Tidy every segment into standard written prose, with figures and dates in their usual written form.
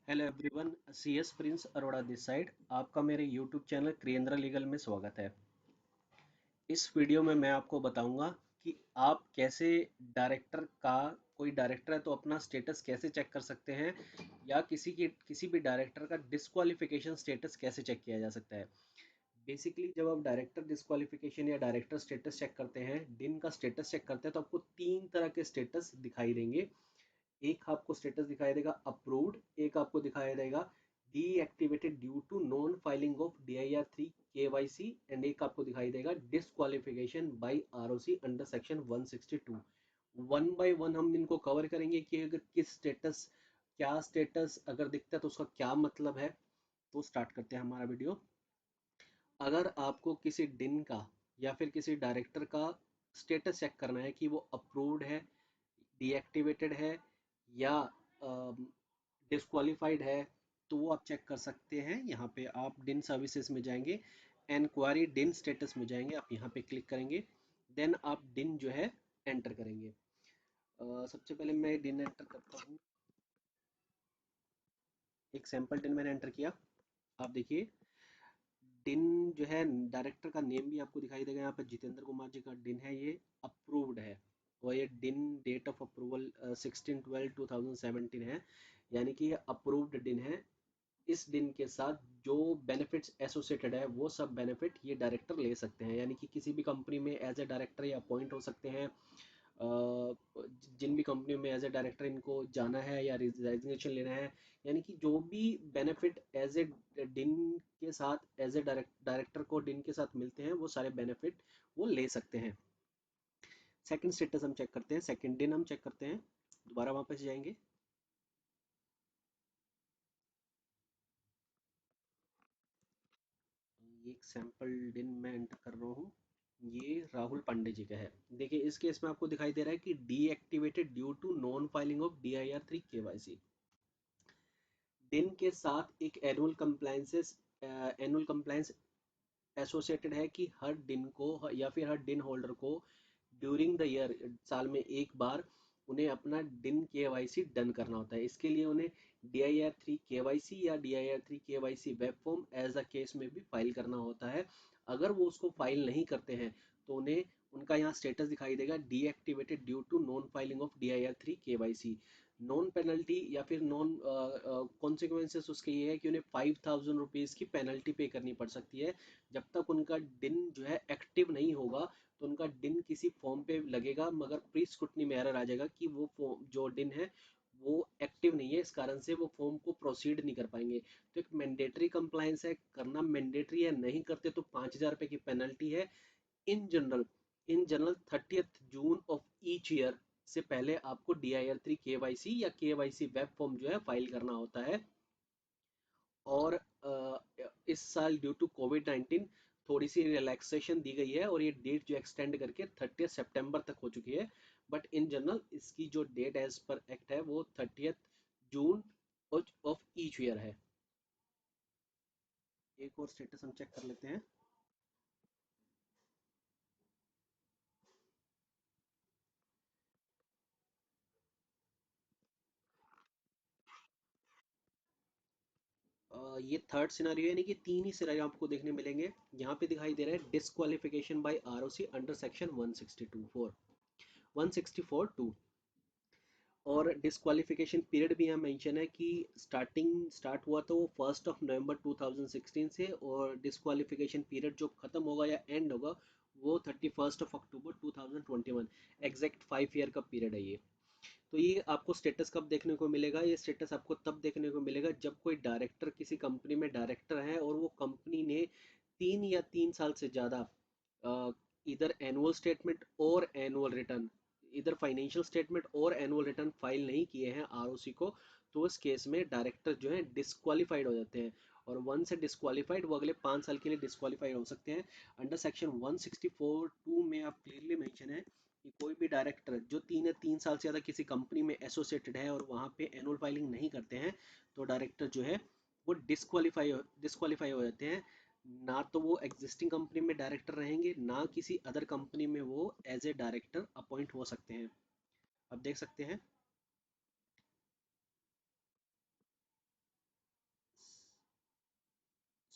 Hello everyone, C S Prince Arora this side. आपका मेरे YouTube channel क्रिएंद्र legal में स्वागत है। इस वीडियो में मैं आपको बताऊंगा कि आप कैसे डायरेक्टर का कोई डायरेक्टर है तो अपना स्टेटस कैसे चेक कर सकते हैं, या किसी भी डायरेक्टर का डिस्क्वालिफिकेशन स्टेटस कैसे चेक किया जा सकता है। बेसिकली जब आप डायरेक्टर डिस्क्वालिफिकेशन या डायरेक्टर स्टेटस चेक करते हैं, डिन का स्टेटस चेक करते हैं, तो आपको तीन तरह के स्टेटस दिखाई देंगे। एक आपको स्टेटस दिखाई देगा अप्रूव्ड, एक आपको दिखाई देगा deactivated due to non filing of DIR3 KYC, and एक आपको दिखाई देगा disqualification by ROC under section 162। One by one हम इनको कवर करेंगे कि अगर क्या स्टेटस अगर दिखता है तो उसका क्या मतलब है। तो स्टार्ट करते हैं हमारा वीडियो। अगर आपको किसी डिन का या फिर किसी डायरेक्टर का स्टेटस चेक करना है कि वो अप्रूव्ड है, डीएक्टिवेटेड है या डिस्क्वालिफाइड है, तो वो आप चेक कर सकते हैं। यहाँ पे आप डिन सर्विसेज में जाएंगे, इंक्वायरी डिन स्टेटस में जाएंगे, आप यहाँ पे क्लिक करेंगे, देन आप डिन जो है एंटर करेंगे। सबसे पहले मैं डिन एंटर करता हूँ। एक सैंपल डिन मैंने एंटर किया। आप देखिए डिन जो है, डायरेक्टर का नेम भी आपको दिखाई देगा। यहाँ पे जितेंद्र कुमार जी का डिन है, ये अप्रूव्ड है। और ये डिन डेट ऑफ अप्रूवल 16/12/2017 है, यानी कि ये अप्रूव्ड डिन है। इस दिन के साथ जो बेनिफिट्स एसोसिएटेड है वो सब बेनिफिट ये डायरेक्टर ले सकते हैं, यानी कि किसी भी कंपनी में एज ए डायरेक्टर ये अपॉइंट हो सकते हैं। जिन भी कंपनियों में एज ए डायरेक्टर इनको जाना है या रेजिग्नेशन लेना है, यानी कि जो भी बेनिफिट एज ए डिन के साथ एज ए डायरेक्टर को डिन के साथ मिलते हैं वो सारे बेनिफिट वो ले सकते हैं। सेकंड स्टेटस हम चेक करते हैं, सेकंड दिन हम चेक करते हैं। दोबारा वापस जाएंगे। ये एक सैंपल दिन मैं एंटर कर रहा हूँ। ये राहुल पांडे जी का है। देखिए इस केस में आपको दिखाई दे रहा है कि deactivated due to non filing of DIR3 KYC। दिन के साथ एक एनुअल कंप्लायंस एसोसिएटेड है कि हर दिन को या फिर हर दिन होल्डर को ड्यूरिंग द ईयर, साल में एक बार उन्हें अपना डिन केवाईसी डन करना होता है। इसके लिए उन्हें DIR3 KYC या DIR3 KYC web form as a case में भी फाइल करना होता है। अगर वो उसको फाइल नहीं करते हैं तो उन्हें उनका यहाँ स्टेटस दिखाई देगा deactivated due to non filing of DIR3 KYC। Non penalty या फिर नॉन कॉन्सिक्वेंसेस उसके ये है कि उन्हें ₹5000 की पेनल्टी पे करनी पड़ सकती है। जब तक उनका डिन जो है एक्टिव नहीं होगा, तो उनका डिन किसी फॉर्म पे लगेगा, मगर प्री स्क्रूटनी में एरर आ जाएगा कि वो फॉर्म जो डिन है वो एक्टिव नहीं है, इस कारण से वो फॉर्म को प्रोसीड नहीं कर पाएंगे। तो एक मैंडेटरी कंप्लायंस है, करना मैंडेटरी है, नहीं करते तो ₹5000 की पेनल्टी है। In general in general 30th June of each year से पहले आपको DIR3 KYC या KYC वेब फॉर्म जो है फाइल करना होता है। और इस साल ड्यू टू कोविड 19 थोड़ी सी रिलैक्सेशन दी गई है और ये डेट जो एक्सटेंड करके 30 सितंबर तक हो चुकी है। बट इन जनरल इसकी जो डेट एज पर एक्ट है वो 30th June of each year है। एक और स्टेटस हम चेक कर लेते हैं। ये थर्ड सिनारियो, यानी कि तीन ही सिनारियो आपको देखने मिलेंगे। यहाँ पे दिखाई दे रहा है disqualification by ROC under section 164 और डिस्क्वालिफिकेशन पीरियड भी यहाँ मेंशन है कि स्टार्ट हुआ तो 1 नवंबर 2016 से, और डिस्क्वालिफिकेशन पीरियड जो खत्म होगा या एंड होगा वो 31 अक्टूबर 2021। एग्जैक्ट 5 ईयर का पीरियड है ये। तो ये आपको स्टेटस कब देखने को मिलेगा? ये स्टेटस आपको तब देखने को मिलेगा जब कोई डायरेक्टर किसी कंपनी में डायरेक्टर है और वो कंपनी ने 3 साल से ज़्यादा इधर एनुअल स्टेटमेंट और एनुअल रिटर्न, इधर फाइनेंशियल स्टेटमेंट और एनुअल रिटर्न फाइल नहीं किए हैं ROC को। तो इस केस में डायरेक्टर जो है डिस्क्वालीफाइड हो जाते हैं, और वन से डिस्क्वालीफाइड वो अगले 5 साल के लिए डिस्क्वालीफाइड हो सकते हैं। अंडर सेक्शन 164 में आप क्लियरली मेंशन है कि कोई भी डायरेक्टर जो 3 साल से ज़्यादा किसी कंपनी में एसोसिएटेड है और वहाँ पे एनुअल फाइलिंग नहीं करते हैं, तो डायरेक्टर जो है वो डिस्क्वालीफाई हो जाते हैं। ना तो वो एग्जिस्टिंग कंपनी में डायरेक्टर रहेंगे, ना किसी अदर कंपनी में वो एज ए डायरेक्टर अपॉइंट हो सकते हैं। अब देख सकते हैं।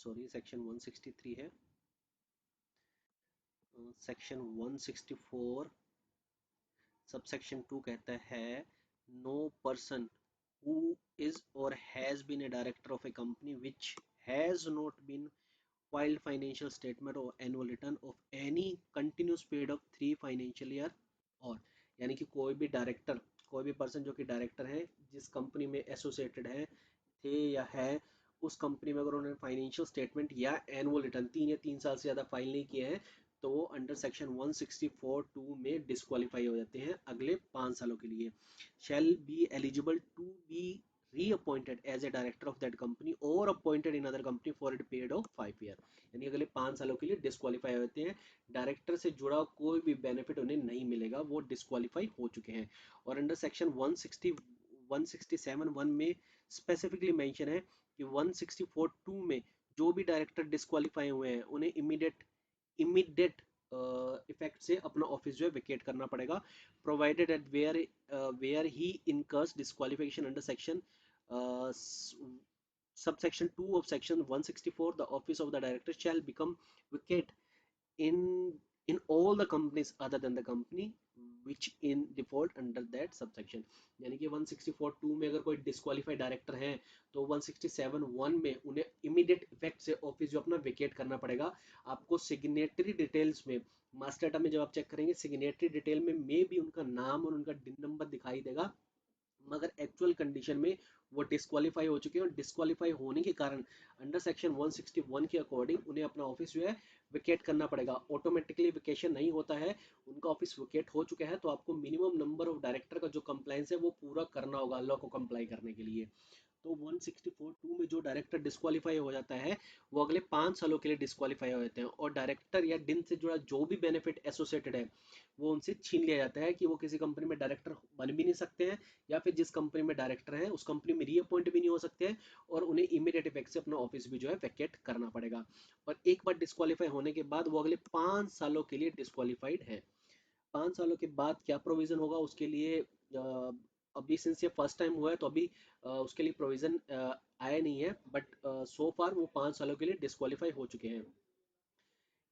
सॉरी, सेक्शन 163 है। सेक्शन 164 सबसेक्शन 2 कहता है, no person who is or has been a director of a company which has not been filed financial statement or annual return of any continuous period of 3 financial year, और यानी कि कोई भी person जो कि director है, जिस company में एसोसिएटेड है, थे या है, उस कंपनी में अगर उन्होंने फाइनेंशियल स्टेटमेंट या एनुअल रिटर्न 3 या 3 साल से ज़्यादा फाइल नहीं किए हैं, तो वो अंडर सेक्शन 164(2) में डिस्क्वालीफाई हो जाते हैं अगले 5 सालों के लिए। Shall be eligible to be reappointed as a director of that company or appointed in other company for a period of 5 year, यानी अगले 5 सालों के लिए डिस्क्वालीफाई होते हैं। डायरेक्टर से जुड़ा कोई भी बेनिफिट उन्हें नहीं मिलेगा, वो डिस्क्वालीफाई हो चुके हैं। और अंडर सेक्शन 167(1) में स्पेसिफिकली मेंशन है कि 164(2) में जो भी डायरेक्टर डिस्क्वालीफाई हुए हैं उन्हें इमीडिएट इफेक्ट से अपना ऑफिस जो है वेकेट करना पड़ेगा, provided at where he incurs disqualification under section subsection 2 of section 164, the office of the director shall become vacant in in all the companies other than the company which in default under that subsection। यानी कि 164(2) में अगर कोई disqualified director हैं, तो 167(1) में उन्हें immediate effect से ऑफिस जो अपना वेकेट करना पड़ेगा। आपको सिग्नेटरी डिटेल्स में, मास्टर डाटा में जब आप चेक करेंगे, सिग्नेटरी डिटेल में भी उनका नाम और उनका डिन नंबर दिखाई देगा, मगर एक्चुअल कंडीशन में वो डिस्क्वालीफाई हो चुके हैं, और डिस्क्वालीफाई होने के कारण अंडर सेक्शन 161 के अकॉर्डिंग उन्हें अपना ऑफिस जो है विकेट करना पड़ेगा। ऑटोमेटिकली विकेशन नहीं होता है, उनका ऑफिस विकेट हो चुका है, तो आपको मिनिमम नंबर ऑफ डायरेक्टर का जो कंप्लायंस है वो पूरा करना होगा लॉ को कंप्लाई करने के लिए। तो 164(2) में जो डायरेक्टर डिस्क्वालीफाई हो जाता है, वो अगले 5 सालों के लिए डिस्क्वालीफाई हो जाते हैं, और डायरेक्टर या डिन से जुड़ा जो भी बेनिफिट एसोसिएटेड है वो उनसे छीन लिया जाता है, कि वो किसी कंपनी में डायरेक्टर बन भी नहीं सकते हैं, या फिर जिस कंपनी में डायरेक्टर है उस कंपनी में रीअपॉइंट भी नहीं हो सकते हैं, और उन्हें इमीडिएट इफेक्ट से अपना ऑफिस भी जो है वैकेट करना पड़ेगा। और एक बार डिस्क्वालीफाई होने के बाद वो अगले 5 सालों के लिए डिस्क्वालीफाइड है। 5 सालों के बाद क्या प्रोविजन होगा उसके लिए, अभी सिंस ये फर्स्ट टाइम हुआ है तो अभी उसके लिए प्रोविजन आया नहीं है, बट सो फार वो 5 सालों के लिए डिस्क्वालीफाई हो चुके हैं।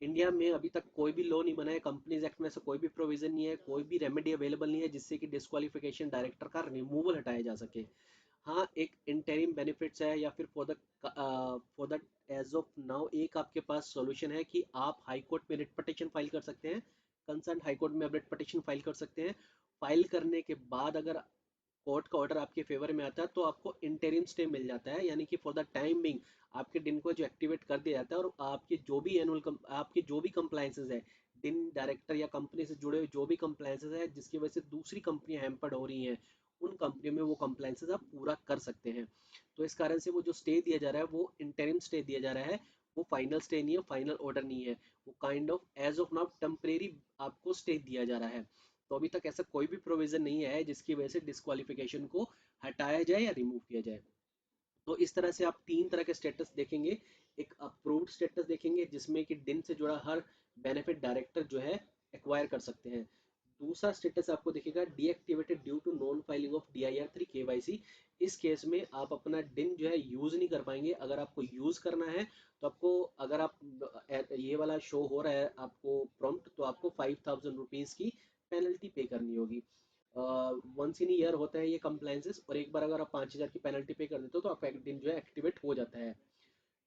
इंडिया में अभी तक कोई भी लॉ नहीं बना है, कंपनीज एक्ट में से कोई भी प्रोविजन नहीं है, कोई भी रेमेडी अवेलेबल नहीं है जिससे कि डिस्क्वालिफिकेशन डायरेक्टर का रिमूवल हटाया जा सके। हाँ, एक इंटरिम बेनिफिट्स है, या फिर for the as of now एक आपके पास सॉल्यूशन है कि आप हाई कोर्ट में रिट पिटीशन फाइल कर सकते हैं, कंसर्न हाई कोर्ट में रिट पिटीशन फाइल कर सकते हैं। फाइल करने के बाद अगर कोर्ट का ऑर्डर आपके फेवर में आता है, तो आपको इंटरिम स्टे मिल जाता है, यानी कि फॉर द टाइम बिंग आपके दिन को जो एक्टिवेट कर दिया जाता है, और आपके जो भी आपके जो भी कंप्लायंसेस है, दिन डायरेक्टर या कंपनी से जुड़े हुए जो भी कंप्लायंसेस है जिसकी वजह से दूसरी कंपनियां हैम्पर्ड हो रही हैं, उन कंपनियों में वो कंप्लायंसेस आप पूरा कर सकते हैं। तो इस कारण से वो जो स्टे दिया जा रहा है वो इंटरिम स्टे दिया जा रहा है, वो फाइनल स्टे नहीं है, फाइनल ऑर्डर नहीं है, वो kind of as of now temporary आपको स्टे दिया जा रहा है। तो अभी तक ऐसा कोई भी प्रोविजन नहीं है जिसकी वजह से डिस्क्वालिफिकेशन को हटाया जाए या रिमूव किया जाए। तो इस तरह से आप 3 तरह के स्टेटस देखेंगे। एक अप्रूव्ड स्टेटस देखेंगे जिसमें कि दिन से जुड़ा हर बेनिफिट डायरेक्टर जो है एक्वायर कर सकते हैं। दूसरा स्टेटस आपको दिखेगा deactivated due to non filing of DIR3 KYC। इस केस में आप अपना डिन जो है यूज नहीं कर पाएंगे। अगर आपको यूज करना है तो आपको, अगर आप ये वाला शो हो रहा है आपको प्रॉम्प्ट, तो आपको 5000 रुपीज की पेनल्टी पे करनी होगी। वंस इन ईयर होता है ये कंप्लायंसेस, और एक बार अगर आप 5000 की पेनल्टी पे कर देते हो तो आपका एक दिन जो है एक्टिवेट हो जाता है।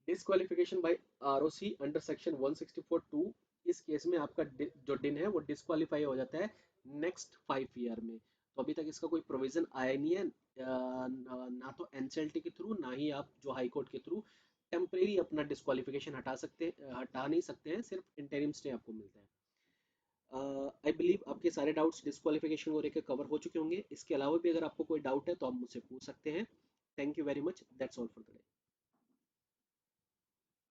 Disqualification by ROC under section 164(2), इस केस में आपका जो दिन है वो डिस्क्वालीफाई हो जाता है नेक्स्ट 5 ईयर में। तो अभी तक इसका कोई प्रोविजन आया नहीं है, ना तो NCLT के थ्रू, ना ही आप जो हाई कोर्ट के थ्रू टेम्परेरी अपना डिस्क्वालिफिकेशन हटा नहीं सकते हैं, सिर्फ इंटरिम स्टे आपको मिलता है। आई बिलीव आपके सारे डाउट्स डिस्क्वालिफिकेशन को लेकर कवर हो चुके होंगे। इसके अलावा भी अगर आपको कोई डाउट है तो आप मुझसे पूछ सकते हैं। Thank you very much, that's all for today.